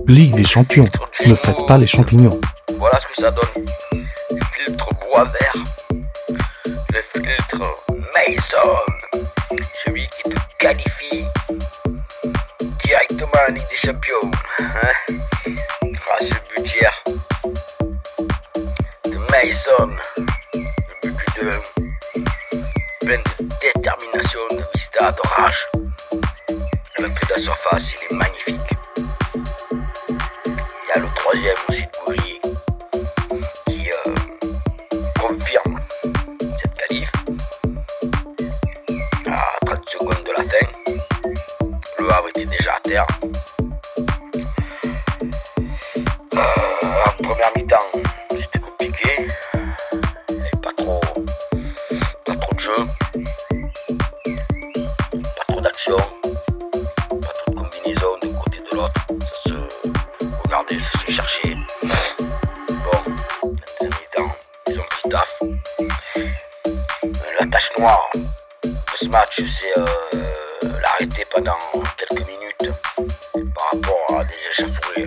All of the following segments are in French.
Ligue des champions, ne faites pas les champignons. Voilà ce que ça donne. Le filtre bois vert. Le filtre Mason. Celui qui te qualifie directement en Ligue des champions. Grâce au but hier de Mason. Le but de plein de détermination, de vista, de rage. L'entrée de la surface, il est magnifique. Il y a le troisième aussi de Goury qui confirme cette qualif. À 30 secondes de la fin, le Havre était déjà à terre. En première mi-temps, c'était compliqué. Il n'y avait pas trop de jeu, pas trop d'action, pas trop de combinaison d'un côté de l'autre. Ça se regardait, ça se cherchait. Bon, en deuxième mi-temps, ils ont pris taf. La tache noire de ce match, c'est l'arrêter pendant quelques minutes par rapport à des échauffourées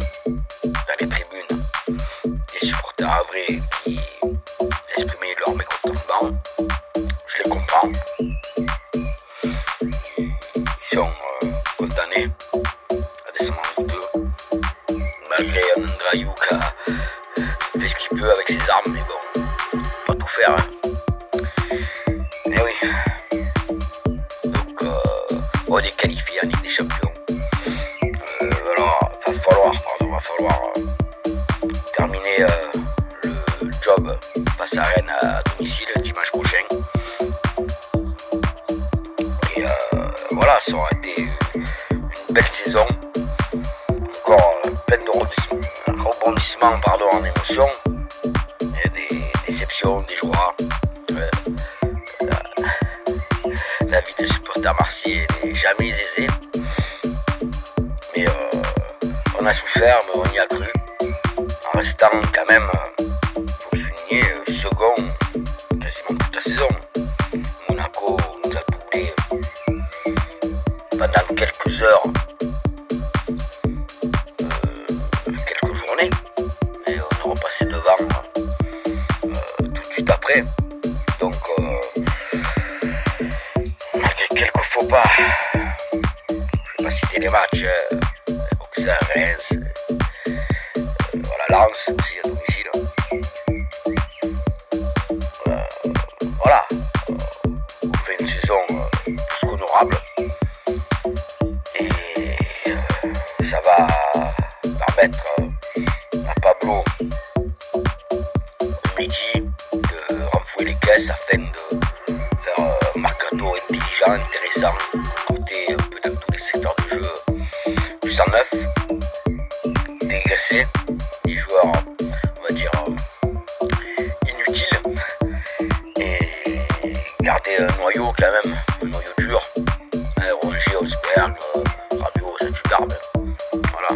dans les tribunes, des supporters havrais qui exprimaient leur mécontentement. Je les comprends. Ils sont condamnés à descendre en Ligue 2, malgré un Andrayou qui a fait ce qu'il peut avec ses armes, mais bon, pas tout faire. Mais oui. Donc, on est qualifié en Ligue des Champions. Alors, va falloir terminer le job face à Rennes à domicile dimanche prochain. Et voilà, ça aura été une belle saison. Encore plein de rebondissements en émotions. Il y a des déceptions, des joies. La vie de supporter marseillais n'est jamais aisée. Mais on a souffert, mais on y a cru. En restant quand même, faut souligner, second quasiment toute la saison. Monaco nous a doublé pendant quelques heures, quelques journées. Et on est repassé devant tout de suite après. Donc, malgré quelques faux pas, je ne vais pas citer les matchs, Auxerre, Reims, voilà, Lens aussi à domicile. Voilà, on fait une saison plus qu'honorable. Et ça va permettre à Pablo midi de renflouer les caisses afin de faire un mercato intelligent, intéressant, côté un peu dans tous les secteurs du jeu, du 109, dégraisser des joueurs, on va dire, inutiles, et garder un noyau quand même, un noyau dur, Rongier, Osberg, Rabiot, Saint-Hubert. Voilà.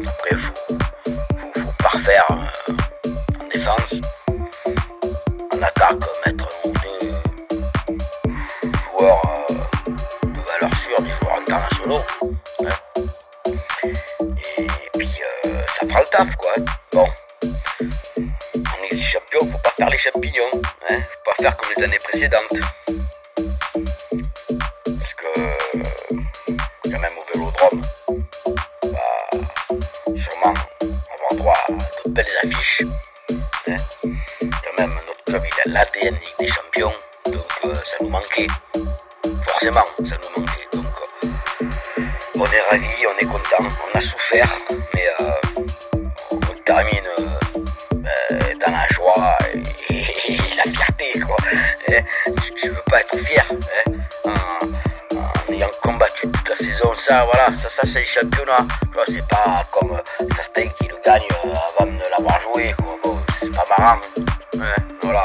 Après, il faut parfaire en défense, en attaque, mettre un ou deux joueurs de valeur sûre, des joueurs internationaux. Et puis ça fera le taf, quoi. Bon, en Ligue des Champions, faut pas faire les champignons, faut pas faire comme les années précédentes. Parce que quand même au Vélodrome, on va sûrement avoir droit à de belles affiches. Quand même, notre club il a l'ADN Ligue des Champions, donc ça nous manquait. Forcément, ça nous manquait. Donc on est ravis, on est content, on a souffert, mais on termine dans la joie et la fierté, quoi. Je veux pas être fier en ayant combattu toute la saison. Ça, voilà, ça c'est le championnat. C'est pas comme certains qui le gagnent avant de l'avoir joué, quoi. Bon, c'est pas marrant. Voilà.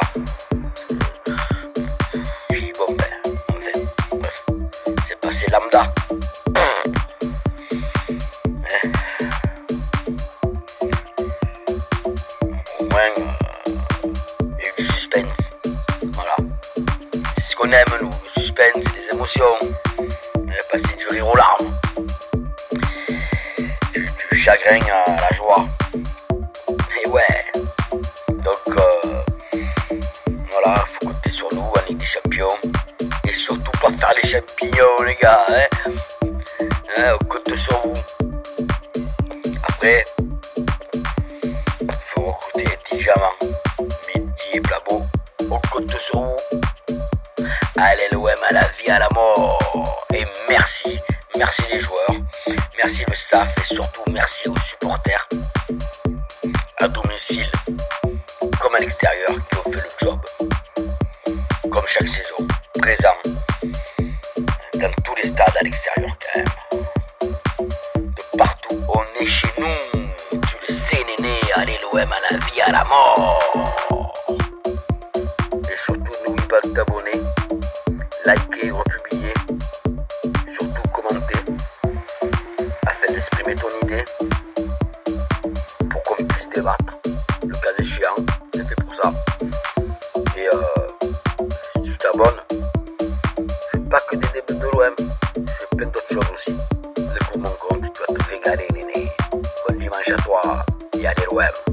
Puis bon, enfin, bref, c'est passé lambda. Au moins, il y a eu du suspense. Voilà. C'est ce qu'on aime, nous. Le suspense, les émotions. On a passé du rire aux larmes. Du chagrin la joie. Et ouais, donc voilà, faut compter sur nous en Ligue des Champions. Et surtout pas faire les champignons, les gars, on compte sur vous. Après, faut recruter intelligemment. Midi et Plabo, on compte sur vous. Allez l'OM à la vie, à la mort. Et merci les joueurs, merci le staff et surtout merci aux supporters. À domicile, comme à l'extérieur, qui ont fait le job. Comme chaque saison, présent dans tous les stades à l'extérieur quand même. De partout, on est chez nous. Tu le sais, néné, allez l'OM à la vie, à la mort. Et surtout, n'oublie pas de t'abonner, liker, republier, surtout commenter, afin d'exprimer ton idée, pour qu'on puisse débattre, le cas échéant, c'est fait pour ça. Et si tu t'abonnes, je fais pas que des débats de l'OM, je fais plein d'autres choses aussi. C'est pour mon compte, tu vas te régaler, néné. Bon dimanche à toi, et allez l'OM.